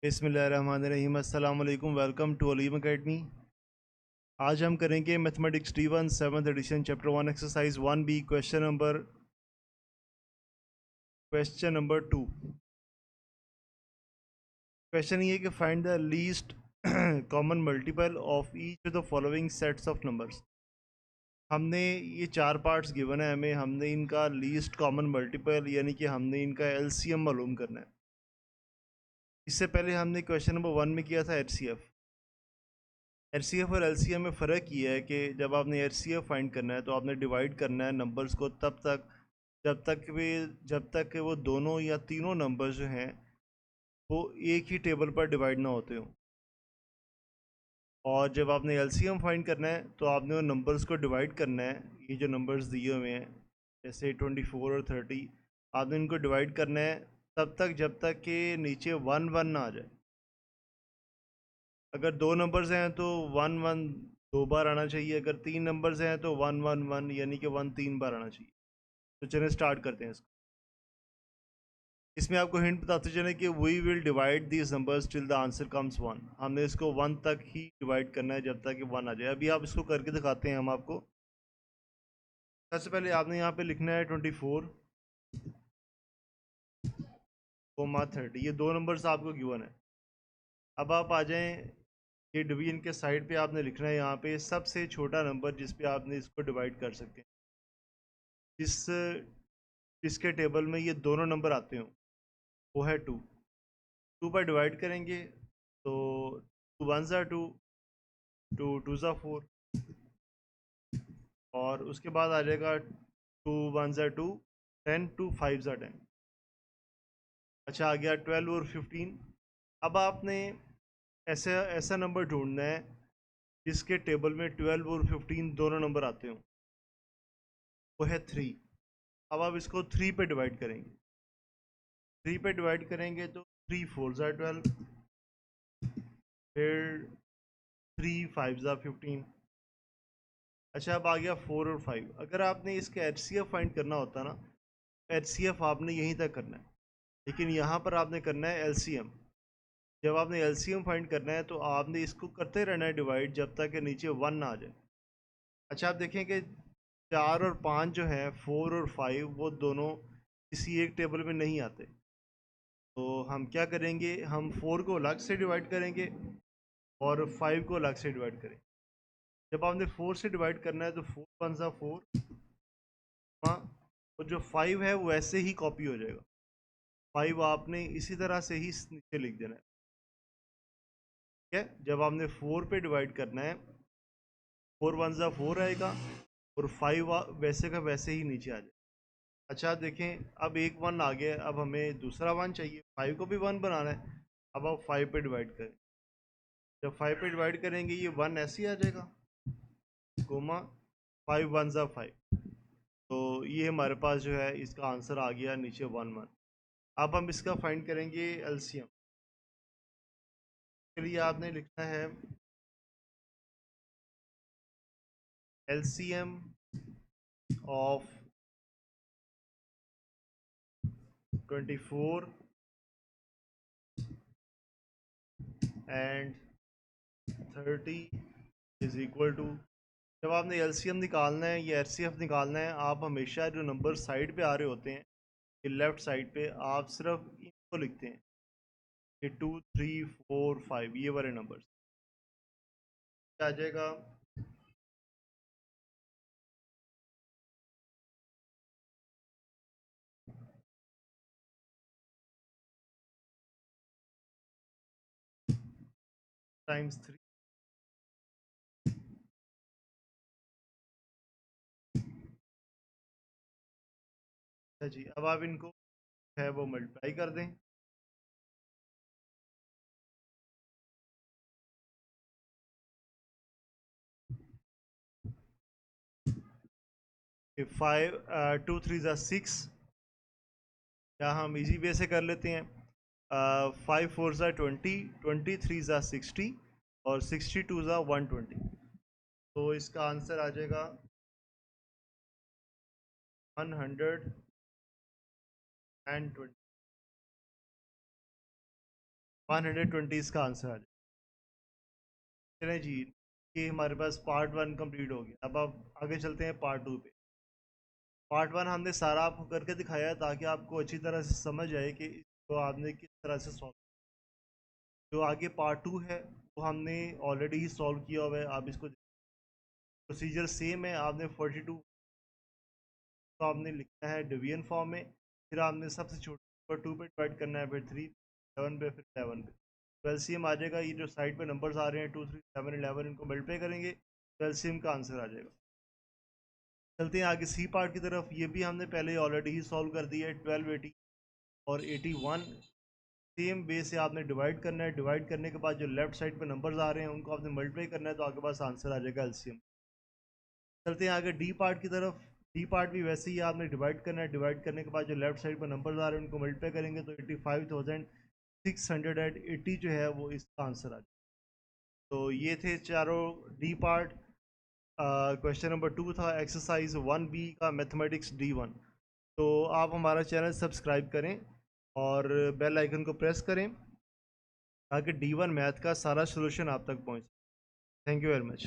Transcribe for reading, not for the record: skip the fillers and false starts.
बिस्मिल्लाहिर्रहमानिर्रहीम। अस्सलाम वालेकुम। Welcome to Aleem academy. आज हम करेंगे mathematics D1 7th edition chapter 1 exercise 1B question number 2। Question ये कि find the least common multiple of each of the following sets of numbers. हमने ये चार पार्ट्स गिवन है हमें, हमने इनका लीस्ट कॉमन मल्टीपल यानी कि हमने इनका LCM मालूम करना है। इससे पहले हमने क्वेश्चन नंबर 1 में किया था HCF और LCM में फ़र्क ये है कि जब आपने HCF फाइंड करना है तो आपने डिवाइड करना है नंबर्स को तब तक जब तक कि वो दोनों या तीनों नंबर्स जो हैं वो एक ही टेबल पर डिवाइड ना होते हो। और जब आपने LCM फाइंड करना है तो आपने वो नंबर्स को डिवाइड करना है। ये जो नंबर्स दिए हुए हैं जैसे 24 और 30, आपने इनको डिवाइड करना है तब तक जब तक कि नीचे 1 1 ना आ जाए। अगर दो नंबर्स हैं तो 1 1 दो बार आना चाहिए, अगर तीन नंबर्स हैं तो 1 1 1 यानी कि 1 तीन बार आना चाहिए। तो चलिए स्टार्ट करते हैं इसको। इसमें आपको हिंट बताते चलें कि we will divide these numbers till the answer comes 1। हमने इसको 1 तक ही डिवाइड करना है जब तक कि 1 आ जाए। अभी आप इसको करके दिखाते हैं हम आपको। सबसे पहले आपने यहाँ पे लिखना है 24 कोमा 30, ये दो नंबर्स आपको गिवन है। अब आप आ जाएं, ये डिवीजन के साइड पे आपने लिखना है यहाँ पे सबसे छोटा नंबर जिस पे आपने इसको डिवाइड कर सकते हैं, जिस जिसके टेबल में ये दोनों नंबर आते हो, वो है 2। 2 पर डिवाइड करेंगे तो 2 1 ज़ा 2, 2 2 ज़ा 4, और उसके बाद आ जाएगा 2 1 ज़ा 2, 10 2 5 ज़ा 10। अच्छा, आ गया 12 और 15। अब आपने ऐसा ऐसा नंबर ढूंढना है जिसके टेबल में 12 और 15 दोनों नंबर आते हो, वो है 3। अब आप इसको 3 पे डिवाइड करेंगे। 3 पे डिवाइड करेंगे तो 3 4 ज़ा 12, फिर 3 5 ज़ा 15। अच्छा, अब आ गया 4 और 5। अगर आपने इसका HCF फाइंड करना होता ना, HCF आपने यहीं तक करना है, लेकिन यहाँ पर आपने करना है LCM। जब आपने LCM फाइंड करना है तो आपने इसको करते रहना है डिवाइड जब तक कि नीचे 1 ना आ जाए। अच्छा, आप देखें कि 4 और 5 जो है, 4 और 5, वो दोनों किसी एक टेबल में नहीं आते। तो हम क्या करेंगे, हम 4 को अलग से डिवाइड करेंगे और 5 को अलग से डिवाइड करेंगे। जब आपने 4 से डिवाइड करना है तो 4 1 ज़ा 4, हाँ, और जो 5 है वो वैसे ही कॉपी हो जाएगा। 5 आपने इसी तरह से ही नीचे लिख देना है। ठीक है, जब आपने 4 पे डिवाइड करना है, 4 1 ज़ा 4 आएगा और 5 वैसे का वैसे ही नीचे आ जाए। अच्छा, देखें, अब एक 1 आ गया, अब हमें दूसरा 1 चाहिए, 5 को भी 1 बनाना है। अब आप 5 पे डिवाइड करें। जब 5 पे डिवाइड करेंगे ये 1 ऐसे ही आ जाएगा, कोमा 5 1 ज़ा 5। तो ये हमारे पास जो है इसका आंसर आ गया नीचे 1 1। अब हम इसका फाइंड करेंगे LCM के लिए। आपने लिखना है LCM of 24 and 30 is equal to. जब आपने LCM निकालना है या HCF निकालना है, आप हमेशा जो नंबर साइड पे आ रहे होते हैं, ये लेफ़्ट साइड पे, आप सिर्फ इनको लिखते हैं, ये 2 3 4 5 ये वाले नंबर्स। क्या आ जाएगा, टाइम्स 3। अच्छा जी, अब आप इनको है वो मल्टीप्लाई कर दें। 5 2 3 ज़ा 6, या हम इजी वे से कर लेते हैं। 5 4 ज़ा 20, 23 ज़ा 60 और 62 ज़ा 120। तो इसका आंसर आ जाएगा 120। 1 120 इसका आंसर आ जाए। चलें जी, ये हमारे पास पार्ट 1 कंप्लीट हो गया। अब आप आगे चलते हैं पार्ट 2 पे। पार्ट 1 हमने सारा आपको करके दिखाया है ताकि आपको अच्छी तरह से समझ आए कि इसको आपने किस तरह से सॉल्व। जो आगे पार्ट 2 है वो हमने ऑलरेडी ही सॉल्व किया हुआ है। आप इसको प्रोसीजर सेम है। आपने 42 को आपने लिखना है डिवीजन फॉर्म में, फिर आपने सबसे छोटे पर 2 पे डिवाइड करना है, फिर 3 7 पे, फिर 7 पे। तो एलसीएम आ जाएगा। ये जो साइड पे नंबर्स आ रहे हैं 2 3 7 11, इनको मल्टीप्लाई करेंगे तो एलसीएम का आंसर आ जाएगा। चलते हैं आगे सी पार्ट की तरफ। ये भी हमने पहले ऑलरेडी ही सॉल्व कर दिया है। 12 80 और 81 सेम वे से आपने डिवाइड करना है। डिवाइड करने के बाद जो लेफ्ट साइड पे नंबर्स आ रहे हैं उनको आपने मल्टीप्लाई करना है, तो आपके पास आंसर आ जाएगा एलसीएम। चलते हैं आगे डी पार्ट की तरफ। डी पार्ट भी वैसे ही आपने डिवाइड करना है। डिवाइड करने के बाद जो लेफ्ट साइड पर नंबर्स आ रहे हैं उनको मल्टीप्लाई करेंगे तो 85,680 जो है वो इसका आंसर आ जाएगा। तो ये थे चारों डी पार्ट। क्वेश्चन नंबर 2 था एक्सरसाइज 1B का मैथमेटिक्स D1। तो आप हमारा चैनल सब्सक्राइब करें और बेल आइकन को प्रेस करें ताकि D1 मैथ का सारा सोल्यूशन आप तक पहुंचे। Thank you very much.